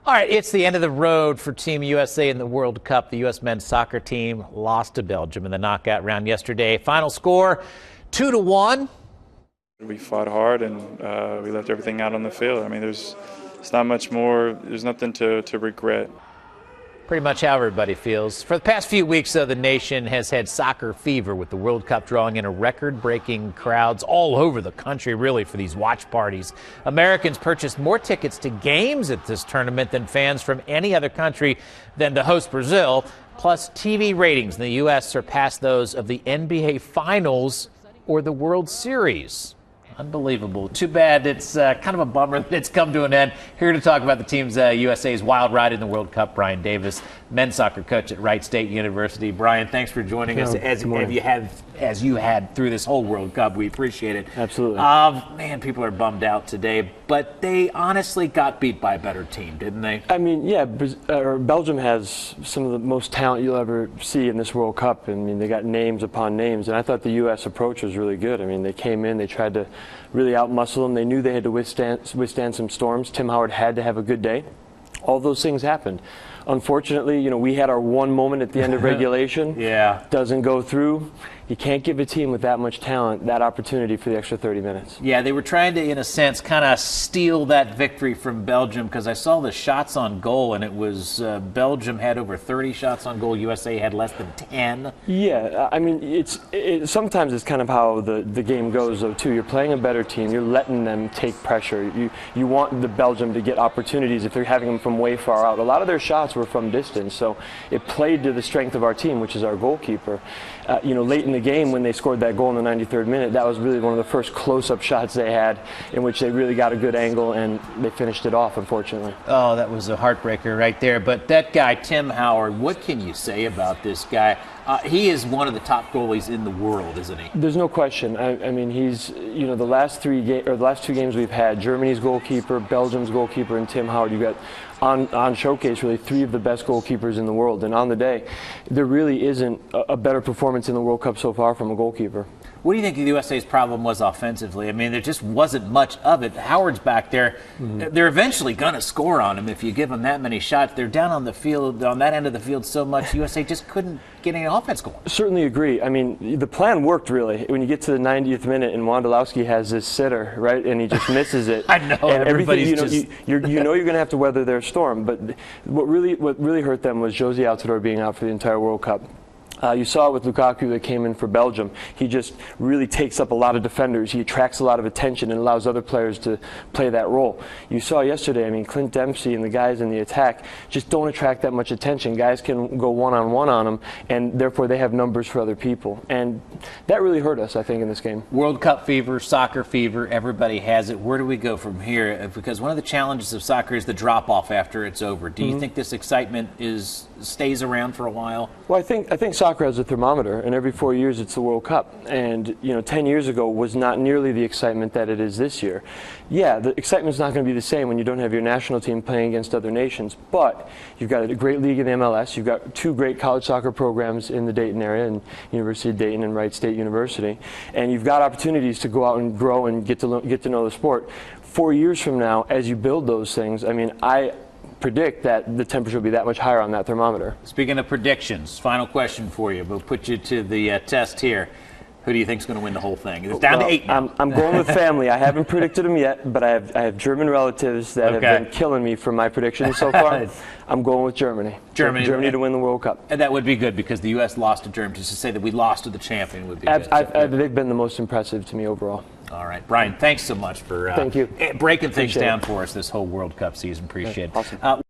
All right, it's the end of the road for Team USA in the World Cup. The U.S. men's soccer team lost to Belgium in the knockout round yesterday. Final score, 2-1. We fought hard and we left everything out on the field. I mean, there's not much more. There's nothing to regret. Pretty much how everybody feels. For the past few weeks, though, the nation has had soccer fever with the World Cup drawing in a record-breaking crowds all over the country, really, for these watch parties. Americans purchased more tickets to games at this tournament than fans from any other country than the host Brazil. Plus, TV ratings in the U.S. surpassed those of the NBA Finals or the World Series. Unbelievable. Too bad. It's kind of a bummer that it's come to an end. Here to talk about the team's USA's wild ride in the World Cup, Brian Davis, men's soccer coach at Wright State University. Brian, thanks for joining us as you had through this whole World Cup. We appreciate it. Absolutely. Man, people are bummed out today, but they honestly got beat by a better team, didn't they? I mean, yeah, Belgium has some of the most talent you'll ever see in this World Cup. I mean, they got names upon names, and I thought the U.S. approach was really good. I mean, they came in, they tried to really outmuscle them. They knew they had to withstand some storms. Tim Howard had to have a good day. All those things happened. Unfortunately, you know, we had our one moment at the end of regulation. Yeah. Doesn't go through. You can't give a team with that much talent that opportunity for the extra 30 minutes. Yeah, they were trying to, in a sense, kind of steal that victory from Belgium, because I saw the shots on goal, and it was Belgium had over 30 shots on goal. USA had less than 10. Yeah, I mean, sometimes it's kind of how the game goes, though, too. You're playing a better team. You're letting them take pressure. You want the Belgium to get opportunities if they're having them from way far out. A lot of their shots were from distance, so it played to the strength of our team, which is our goalkeeper. You know, late in the game when they scored that goal in the 93rd minute, that was really one of the first close-up shots they had in which they really got a good angle, and they finished it off, unfortunately. Oh, that was a heartbreaker right there. But that guy, Tim Howard, what can you say about this guy? He is one of the top goalies in the world, isn't he? There's no question. I mean, he's, you know, the last two games we've had, Germany's goalkeeper, Belgium's goalkeeper, and Tim Howard, you got on showcase really three of the best goalkeepers in the world. And on the day, there really isn't a better performance in the World Cup so far from a goalkeeper. What do you think the USA's problem was offensively? I mean, there just wasn't much of it. Howard's back there. Mm-hmm. They're eventually going to score on him if you give them that many shots. They're down on the field, on that end of the field so much, USA just couldn't get any offense going. Certainly agree. I mean, the plan worked, really. When you get to the 90th minute and Wondolowski has this sitter, right, and he just misses it. I know. And everybody's you know you're going to have to weather their storm. But what really hurt them was Josie Altidore being out for the entire World Cup. You saw it with Lukaku that came in for Belgium. He just really takes up a lot of defenders. He attracts a lot of attention and allows other players to play that role. You saw yesterday, I mean, Clint Dempsey and the guys in the attack just don't attract that much attention. Guys can go one-on-one on them, and therefore they have numbers for other people. And that really hurt us, I think, in this game. World Cup fever, soccer fever, everybody has it. Where do we go from here? Because one of the challenges of soccer is the drop-off after it's over. Do you think this excitement stays around for a while? Well, I think soccer has a thermometer, and every 4 years it's the World Cup. And, you know, 10 years ago was not nearly the excitement that it is this year. Yeah, the excitement's not going to be the same when you don't have your national team playing against other nations, but you've got a great league in the MLS. You've got two great college soccer programs in the Dayton area, in University of Dayton and Wright State University. And you've got opportunities to go out and grow and get to know the sport. 4 years from now, as you build those things, I mean, I predict that the temperature will be that much higher on that thermometer. Speaking of predictions, final question for you. We'll put you to the test here. Who do you think is going to win the whole thing? It's down to 8 now. I'm going with family. I haven't predicted them yet, but I have German relatives that have been killing me for my predictions so far. I'm going with Germany. Germany to win the World Cup. And that would be good because the U.S. lost to Germany. Just to say that we lost to the champion would be good. They've been the most impressive to me overall. All right. Brian, thanks so much for Thank you. breaking things down for us this whole World Cup season. Appreciate it. Awesome.